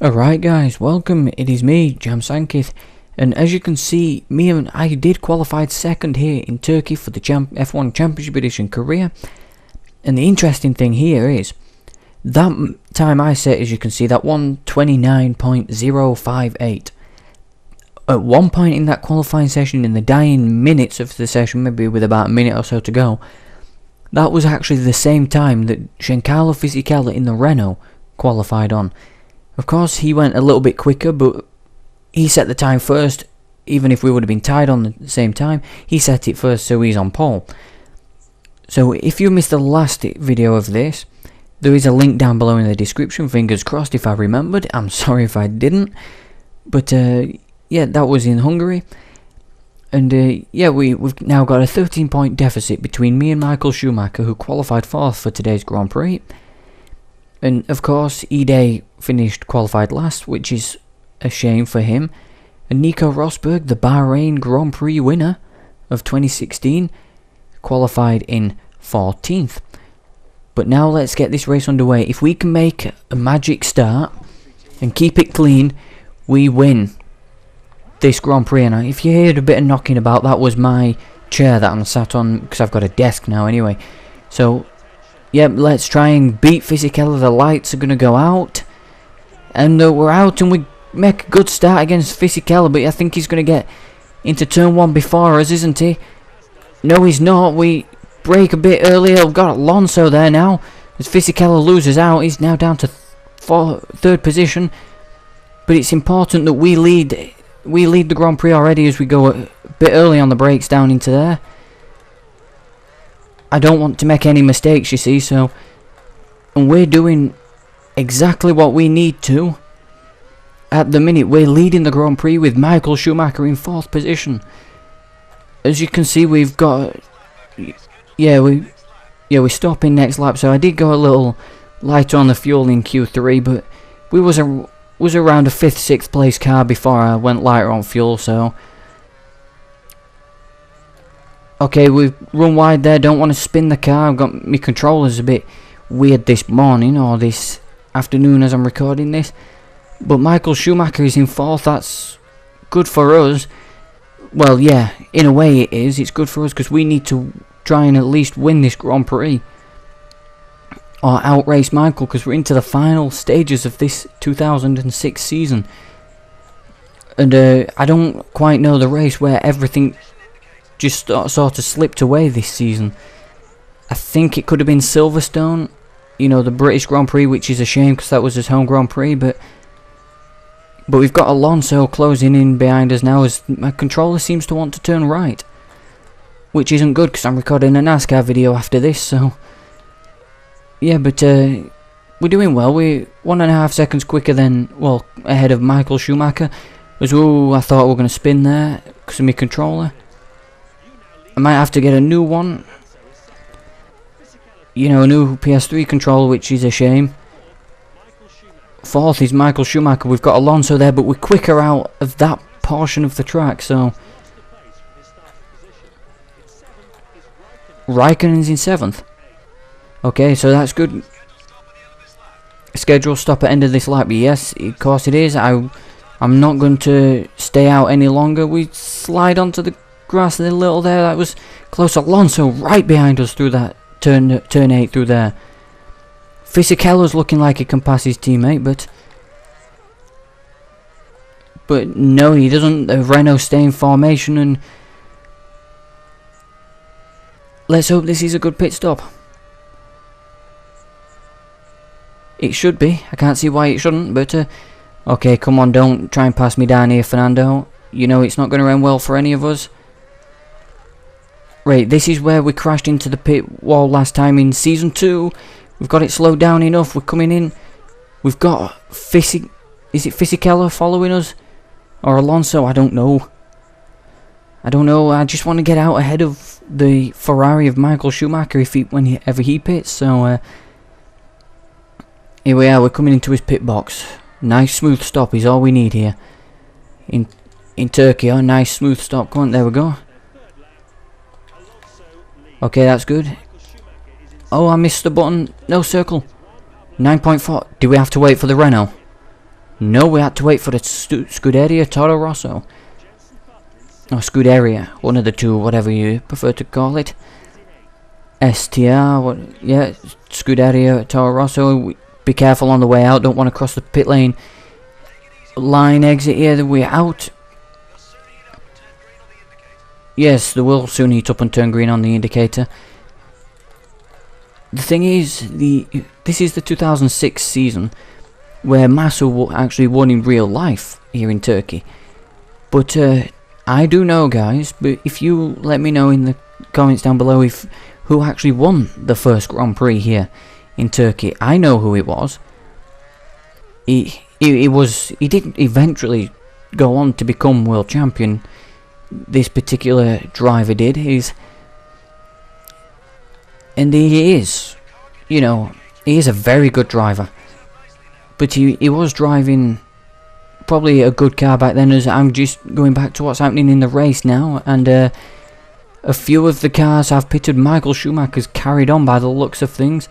Alright guys, welcome, it is me, Jam Sankith, and as you can see, I did qualified second here in Turkey for the F1 Championship Edition career, and the interesting thing here is, that time I set, as you can see, that 1:29.058, at one point in that qualifying session, in the dying minutes of the session, maybe with about a minute or so to go, that was actually the same time that Giancarlo Fisichella in the Renault qualified on. Of course, he went a little bit quicker, but he set the time first. Even if we would have been tied on the same time, he set it first, so he's on pole. So if you missed the last video of this, there is a link down below in the description. Fingers crossed if I remembered. I'm sorry if I didn't. But yeah, that was in Hungary. And yeah, we've now got a 13-point deficit between me and Michael Schumacher, who qualified 4th for today's Grand Prix. And of course, Ide finished qualified last, which is a shame for him. And Nico Rosberg, the Bahrain Grand Prix winner of 2016, qualified in 14th. But now let's get this race underway. If we can make a magic start and keep it clean, we win this Grand Prix. And if you heard a bit of knocking about, that was my chair that I'm sat on, because I've got a desk now anyway. So yep, let's try and beat Fisichella. The lights are going to go out. And we're out and we make a good start against Fisichella. But I think he's going to get into turn 1 before us, isn't he? No, he's not. We break a bit earlier. We've got Alonso there now. As Fisichella loses out, he's now down to 3rd position. But it's important that we lead the Grand Prix already as we go a bit early on the brakes down into there. I don't want to make any mistakes, you see, so... And we're doing exactly what we need to. At the minute, we're leading the Grand Prix with Michael Schumacher in 4th position. As you can see, we've got... Yeah, we're stopping next lap, so I did go a little lighter on the fuel in Q3, but we was around a 5th, 6th place car before I went lighter on fuel, so... Okay, we've run wide there, don't want to spin the car. I've got my controllers a bit weird this morning, or this afternoon as I'm recording this. But Michael Schumacher is in 4th, that's good for us. Well, yeah, in a way it is. It's good for us because we need to try and at least win this Grand Prix. Or outrace Michael, because we're into the final stages of this 2006 season. And I don't quite know the race where everything just sort of slipped away this season. I think it could have been Silverstone, you know, the British Grand Prix, which is a shame because that was his home Grand Prix, but we've got Alonso closing in behind us now as my controller seems to want to turn right, which isn't good because I'm recording a NASCAR video after this, so yeah, but we're doing well. We're 1.5 seconds quicker than, well, ahead of Michael Schumacher. As I thought we were going to spin there because of my controller. I might have to get a new one. You know, a new PS3 controller, which is a shame. 4th is Michael Schumacher. We've got Alonso there, but we're quicker out of that portion of the track, so... Raikkonen's in 7th. Okay, so that's good. Schedule stop at end of this lap. Yes, of course it is. I'm not going to stay out any longer. We slide onto the grass a little there. That was close. Alonso right behind us through that turn 8 through there. Fisichella's looking like he can pass his teammate, but no, he doesn't. The Renault stay in formation, and let's hope this is a good pit stop. It should be. I can't see why it shouldn't, but okay, come on, don't try and pass me down here, Fernando. You know it's not going to end well for any of us. Right, this is where we crashed into the pit wall last time in Season 2. We've got it slowed down enough. We're coming in. We've got is it Fisichella following us? Or Alonso? I don't know. I just want to get out ahead of the Ferrari of Michael Schumacher whenever he pits. So, here we are. We're coming into his pit box. Nice smooth stop is all we need here. In Turkey. Oh, nice smooth stop. Come on, there we go. Okay, that's good. Oh, I missed the button. No circle. 9.4. Do we have to wait for the Renault? No, we had to wait for the Scuderia Toro Rosso. Or Scuderia, one of the two, whatever you prefer to call it. STR, yeah, Scuderia Toro Rosso. Be careful on the way out, don't want to cross the pit lane. Line exit here, we're out. Yes, they will soon heat up and turn green on the indicator. The thing is, this is the 2006 season where Massa actually won in real life here in Turkey. But I do know, guys, but if you let me know in the comments down below who actually won the first Grand Prix here in Turkey. I know who it was. He didn't eventually go on to become world champion. This particular driver did. And he is, you know, he is a very good driver. But he was driving probably a good car back then, as I'm just going back to what's happening in the race now. And a few of the cars have pitted. Michael Schumacher's carried on by the looks of things.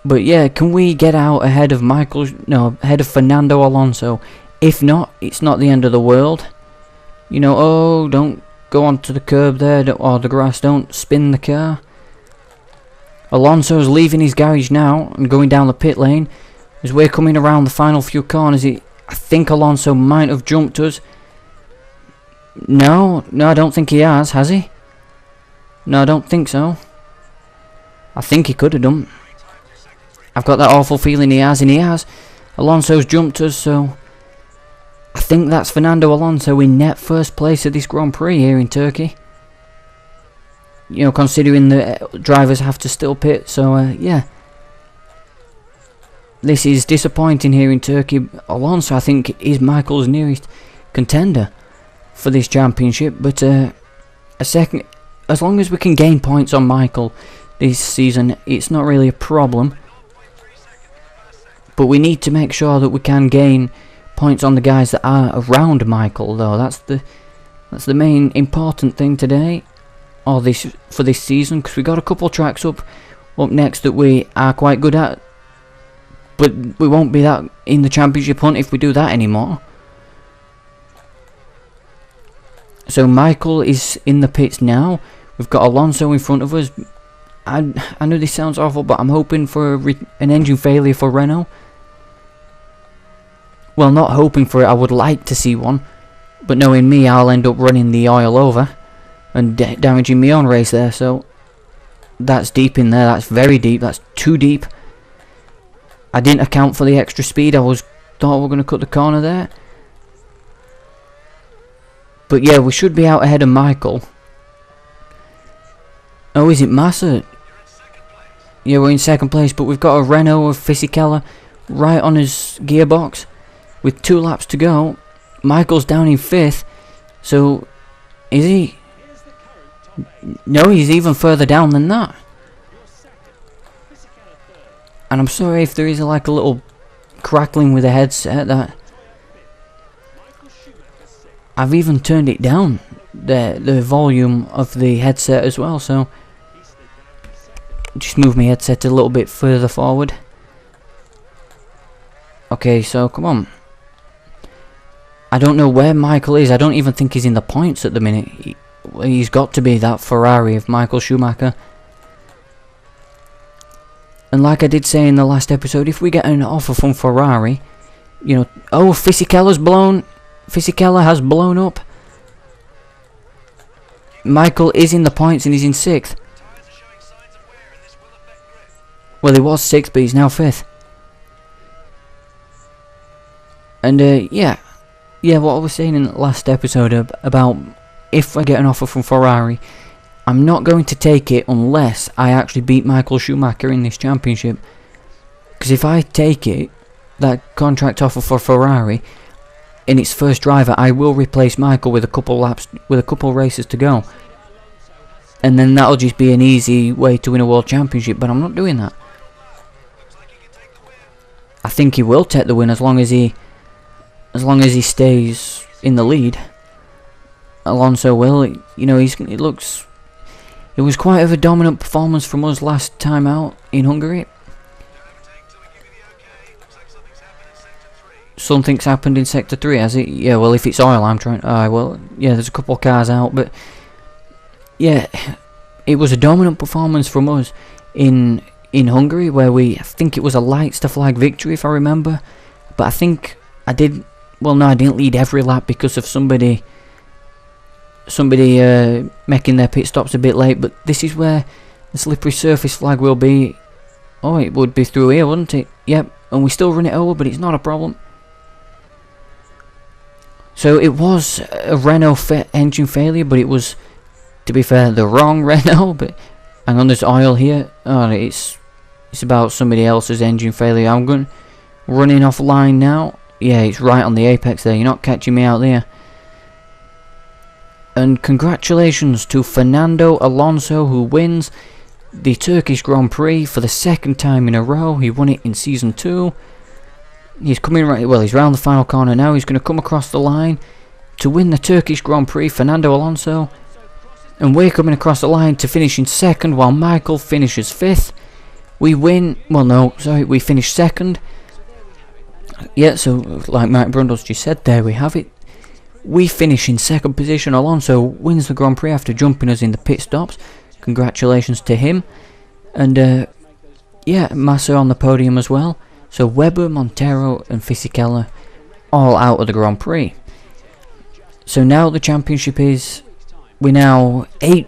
But yeah, can we get out ahead of ahead of Fernando Alonso? If not, it's not the end of the world. You know, oh, don't go onto the curb there, or the grass, don't spin the car. Alonso's leaving his garage now and going down the pit lane. As we're coming around the final few corners, I think Alonso might have jumped us. No, I don't think he has he? No, I don't think so. I think he could have done. I've got that awful feeling he has, and he has. Alonso's jumped us, so I think that's Fernando Alonso in net first place at this Grand Prix here in Turkey. You know, considering the drivers have to still pit, so yeah. This is disappointing here in Turkey. Alonso, I think, is Michael's nearest contender for this championship, but as long as we can gain points on Michael this season, it's not really a problem. But we need to make sure that we can gain points on the guys that are around Michael, though. That's the main important thing today, or for this season, because we got a couple tracks up next that we are quite good at, but we won't be that in the championship hunt if we do that anymore. So Michael is in the pits now. We've got Alonso in front of us. I know this sounds awful, but I'm hoping for an engine failure for Renault. Well, not hoping for it, I would like to see one. But knowing me, I'll end up running the oil over and damaging my own race there. So that's deep in there, that's very deep, that's too deep. I didn't account for the extra speed, thought we were going to cut the corner there. But yeah, we should be out ahead of Michael. Oh, is it Massa? Yeah, we're in second place, but we've got a Renault of Fisichella right on his gearbox with 2 laps to go. Michael's down in 5th, so is he? No, he's even further down than that. And I'm sorry if there is like a little crackling with the headset. That I've even turned it down, the volume of the headset as well, so just move my headset a little bit further forward. Okay, so come on. I don't know where Michael is. I don't even think he's in the points at the minute. He's got to be that Ferrari of Michael Schumacher. And like I did say in the last episode, if we get an offer from Ferrari, you know, oh, Fisichella has blown up. Michael is in the points and he's in 6th. Well, he was 6th, but he's now 5th. And yeah, what I was saying in the last episode about if I get an offer from Ferrari, I'm not going to take it unless I actually beat Michael Schumacher in this championship. Because if I take it, that contract offer for Ferrari, in its first driver, I will replace Michael with a couple races to go. And then that'll just be an easy way to win a world championship, but I'm not doing that. I think he will take the win as long as he stays in the lead. Alonso will. You know, it was quite of a dominant performance from us last time out in Hungary. something's happened in Sector 3, has it? Yeah, well, if it's oil, I'm trying... well, yeah, there's a couple of cars out, but... Yeah, it was a dominant performance from us in Hungary, where I think it was a light stuff like victory, if I remember. But I think I did... Well, no, I didn't lead every lap because of somebody making their pit stops a bit late, but this is where the slippery surface flag will be. Oh, it would be through here, wouldn't it? Yep, and we still run it over, but it's not a problem. So it was a Renault engine failure, but it was, to be fair, the wrong Renault. But hang on, there's oil here. Oh, it's about somebody else's engine failure. I'm running offline now. Yeah, it's right on the apex there. You're not catching me out there. And congratulations to Fernando Alonso, who wins the Turkish Grand Prix for the second time in a row. He won it in Season 2. He's coming right... Well, he's round the final corner now. He's going to come across the line to win the Turkish Grand Prix, Fernando Alonso. And we're coming across the line to finish in second, while Michael finishes 5th. We win... Well, no, sorry, we finish second. Yeah, so, like Mike Brundles just said, there we have it. We finish in second position. Alonso wins the Grand Prix after jumping us in the pit stops. Congratulations to him. And yeah, Massa on the podium as well. So Webber, Montero and Fisichella all out of the Grand Prix. So now the championship is... We're now 8...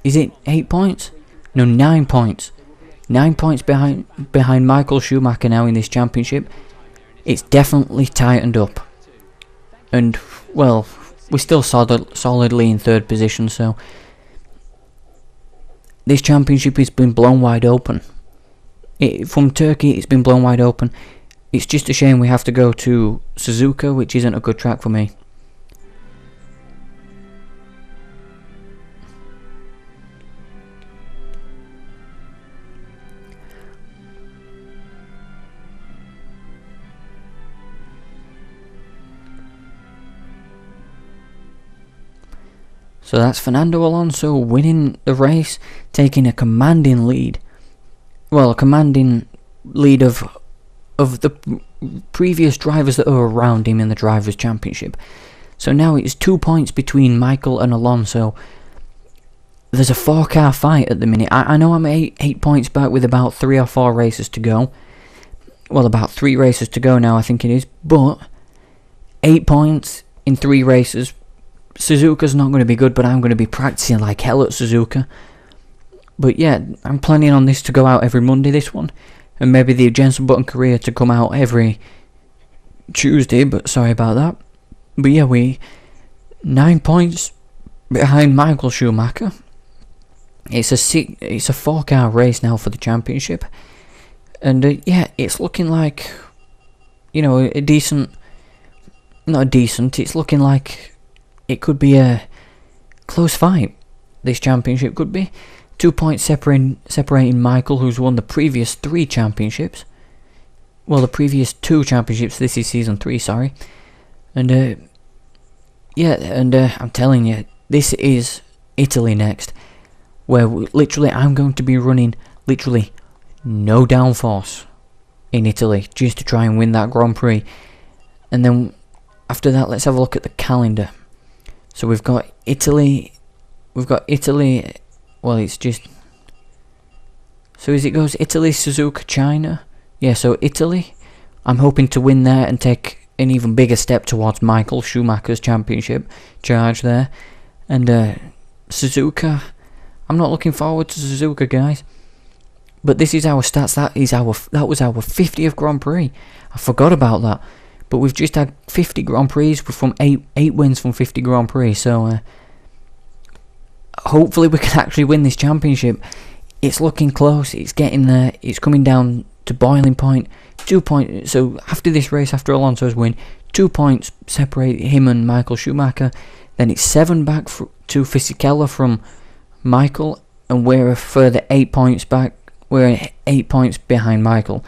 Is it 8 points? No, 9 points. 9 points behind Michael Schumacher now in this championship. It's definitely tightened up. And, well, we're still solidly in third position, so... This championship has been blown wide open. From Turkey, it's been blown wide open. It's just a shame we have to go to Suzuka, which isn't a good track for me. So that's Fernando Alonso winning the race, taking a commanding lead. Well, a commanding lead of the previous drivers that were around him in the Drivers' Championship. So now it's 2 points between Michael and Alonso. There's a 4-car fight at the minute. I know I'm 8 points back with about 3 or 4 races to go. Well, about 3 races to go now, I think it is. But 8 points in 3 races. Suzuka's not going to be good, but I'm going to be practicing like hell at Suzuka. But yeah, I'm planning on this to go out every Monday, this one. And maybe the Jenson Button Korea to come out every Tuesday, but sorry about that. But yeah, we 9 points behind Michael Schumacher. It's a 4-car race now for the championship. And yeah, it's looking like, you know, a decent... Not a decent, it's looking like... It could be a close fight. This championship could be 2 points separating Michael, who's won the previous 3 championships. Well, the previous 2 championships. This is season 3, sorry. And yeah, and I'm telling you, this is Italy next, where literally I'm going to be running literally no downforce in Italy just to try and win that Grand Prix. And then after that, let's have a look at the calendar. So we've got Italy, well it's just, so as it goes, Italy, Suzuka, China, yeah, so Italy, I'm hoping to win there and take an even bigger step towards Michael Schumacher's championship charge there, and Suzuka, I'm not looking forward to Suzuka, guys, but this is our stats, that was our 50th Grand Prix, I forgot about that. But we've just had 50 Grand Prix from 8 wins from 50 Grand Prix. So hopefully we can actually win this championship. It's looking close. It's getting there. It's coming down to boiling point. 2 points. So after this race, after Alonso's win, 2 points separate him and Michael Schumacher. Then it's 7 back to Fisichella from Michael, and we're a further 8 points back. We're 8 points behind Michael.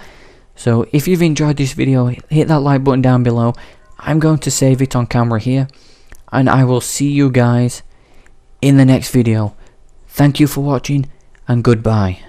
So if you've enjoyed this video, hit that like button down below. I'm going to save it on camera here, and I will see you guys in the next video. Thank you for watching, and goodbye.